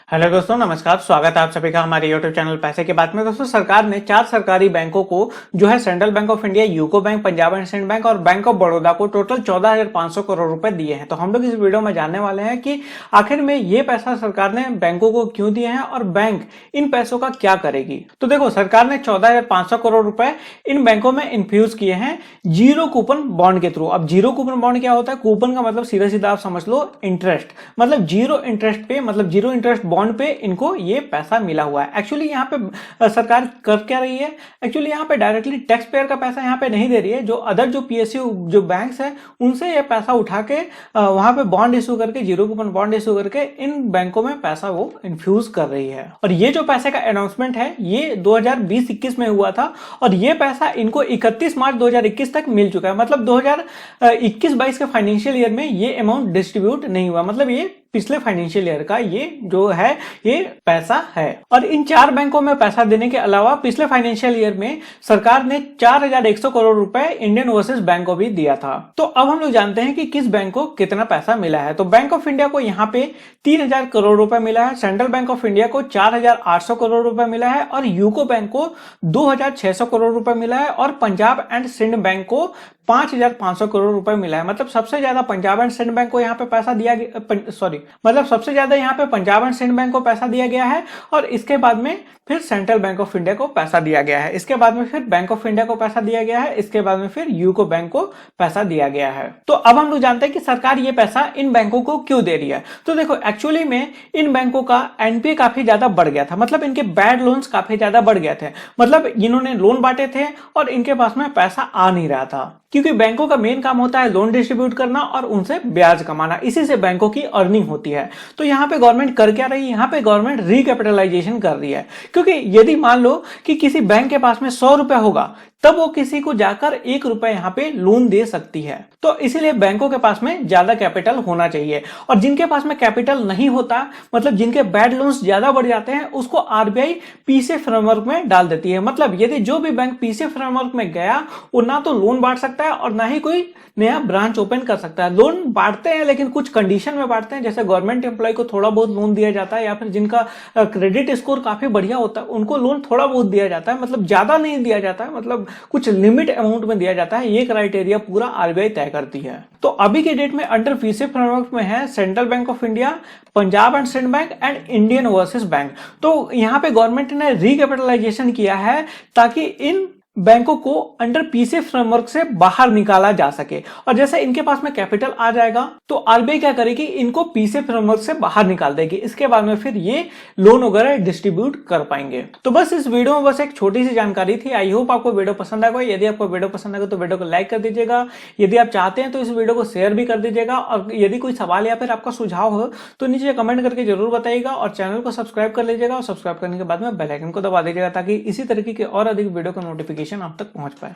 Hello दोस्तों, नमस्कार। स्वागत है आप सभी का हमारे यूट्यूब चैनल पैसे की बात में। दोस्तों, सरकार ने 4 सरकारी बैंकों को जो है central bank of India, UCO bank, Punjab and Sind bank और बैंक ऑफ बड़ौदा को टोटल 14,500 करोड़ रुपए दिए हैं। तो हम लोग इस वीडियो में जानने वाले हैं कि आखिर में ये पैसा सरकार ने बैंकों को क्यों दिए हैं और बैंक इन पैसों का क्या करेगी। तो देखो, सरकार ने 14,500 करोड़ रुपए इन बैंकों में इन्फ्यूज किए हैं जीरो कूपन बॉन्ड के थ्रू। अब जीरो कूपन बॉन्ड क्या होता है? कूपन का मतलब सीधा सीधा आप समझ लो इंटरेस्ट, मतलब जीरो इंटरेस्ट पे, मतलब जीरो इंटरेस्ट बॉन्ड पे इनको ये पैसा मिला हुआ है। एक्चुअली यहाँ पे सरकार कर क्या रही है? एक्चुअली यहाँ पे डायरेक्टली टैक्स पेयर का पैसा यहाँ पे नहीं दे रही है। जो अदर जो पीएसयू जो बैंक्स है उनसे ये पैसा उठा के वहां पे बॉन्ड इशू करके, जीरो कूपन बॉन्ड इशू करके इन बैंकों में पैसा वो इन्फ्यूज कर रही है। और ये जो पैसे का अनाउंसमेंट है ये 2020-21 में हुआ था और ये पैसा इनको 31 मार्च 2021 तक मिल चुका है। मतलब 2021-22 के फाइनेंशियल ईयर में ये अमाउंट डिस्ट्रीब्यूट नहीं हुआ, मतलब ये पिछले फाइनेंशियल ईयर का ये जो है ये पैसा है। और इन 4 बैंकों में पैसा देने के अलावा पिछले फाइनेंशियल ईयर में सरकार ने 4,100 करोड़ रुपए इंडियन ओवरसीज बैंक को भी दिया था। तो अब हम लोग जानते हैं कि किस बैंक को कितना पैसा मिला है। तो बैंक ऑफ इंडिया को यहाँ पे 3,000 करोड़ रुपए मिला है, सेंट्रल बैंक ऑफ इंडिया को 4,800 करोड़ रुपए मिला है और यूको बैंक को 2,600 करोड़ रुपए मिला है और पंजाब एंड सिंध बैंक को 5,500 करोड़ रुपए मिला है। मतलब सबसे ज्यादा पंजाब एंड सिंध बैंक को यहाँ पे पैसा दिया गया, मतलब सबसे ज्यादा यहाँ पे पंजाब एंड सिंध बैंक को पैसा दिया गया है और इसके बाद में फिर सेंट्रल बैंक ऑफ इंडिया को पैसा दिया गया है, इसके बाद में फिर बैंक ऑफ इंडिया को पैसा दिया गया है, इसके बाद में फिर यूको बैंक को पैसा दिया गया है। तो अब हम लोग जानते हैं कि सरकार ये पैसा इन बैंकों को क्यों दे रही है। तो देखो, एक्चुअली में इन बैंकों का एनपीए काफी ज्यादा बढ़ गया था, मतलब इनके बैड लोन्स काफी ज्यादा बढ़ गए थे, मतलब इन्होंने लोन बांटे थे और इनके पास में पैसा आ नहीं रहा था, क्योंकि बैंकों का मेन काम होता है लोन डिस्ट्रीब्यूट करना और उनसे ब्याज कमाना, इसी से बैंकों की अर्निंग होती है। तो यहाँ पे गवर्नमेंट कर क्या रही है? यहाँ पे गवर्नमेंट रिकैपिटलाइजेशन कर रही है, क्योंकि यदि मान लो कि किसी बैंक के पास में 100 रुपए होगा तब वो किसी को जाकर 1 रुपए यहाँ पे लोन दे सकती है। तो इसीलिए बैंकों के पास में ज्यादा कैपिटल होना चाहिए और जिनके पास में कैपिटल नहीं होता, मतलब जिनके बैड लोन्स ज्यादा बढ़ जाते हैं, उसको आरबीआई पीसी फ्रेमवर्क में डाल देती है। मतलब यदि जो भी बैंक पीसी फ्रेमवर्क में गया वो ना तो लोन बांट सकता है और ना ही कोई नया ब्रांच ओपन कर सकता है। लोन बांटते हैं लेकिन कुछ कंडीशन में बांटते हैं, जैसे गवर्नमेंट एम्प्लॉय को थोड़ा बहुत लोन दिया जाता है या फिर जिनका क्रेडिट स्कोर काफी बढ़िया होता है उनको लोन थोड़ा बहुत दिया जाता है, मतलब ज्यादा नहीं दिया जाता है, मतलब कुछ लिमिट अमाउंट में दिया जाता है। ये क्राइटेरिया पूरा आरबीआई तय करती है। तो अभी के डेट में अंडर पीसी फ्रेमवर्क में है central bank of India, Punjab and Sind bank and Indian overseas bank. तो यहाँ पे गवर्नमेंट ने रिकैपिटलाइजेशन किया है ताकि इन बैंकों को अंडर पीसी फ्रेमवर्क से बाहर निकाला जा सके और जैसे इनके पास में कैपिटल आ जाएगा तो आरबीआई क्या करेगी? इनको पीसी फ्रेमवर्क से बाहर निकाल देगी, इसके बाद में फिर ये लोन वगैरह डिस्ट्रीब्यूट कर पाएंगे। तो बस इस वीडियो में बस एक छोटी सी जानकारी थी। आई होप आपको वीडियो पसंद आएगा। यदि आपको वीडियो पसंद आएगा तो वीडियो को लाइक कर दीजिएगा, यदि आप चाहते हैं तो इस वीडियो को शेयर भी कर दीजिएगा और यदि कोई सवाल या फिर आपका सुझाव हो तो नीचे कमेंट करके जरूर बताइएगा और चैनल को सब्सक्राइब कर लीजिएगा और सब्सक्राइब करने के बाद में बेल आइकन को दबा दीजिएगा ताकि इसी तरीके के और अधिक वीडियो का नोटिफिकेशन आप तक पहुंच पाए।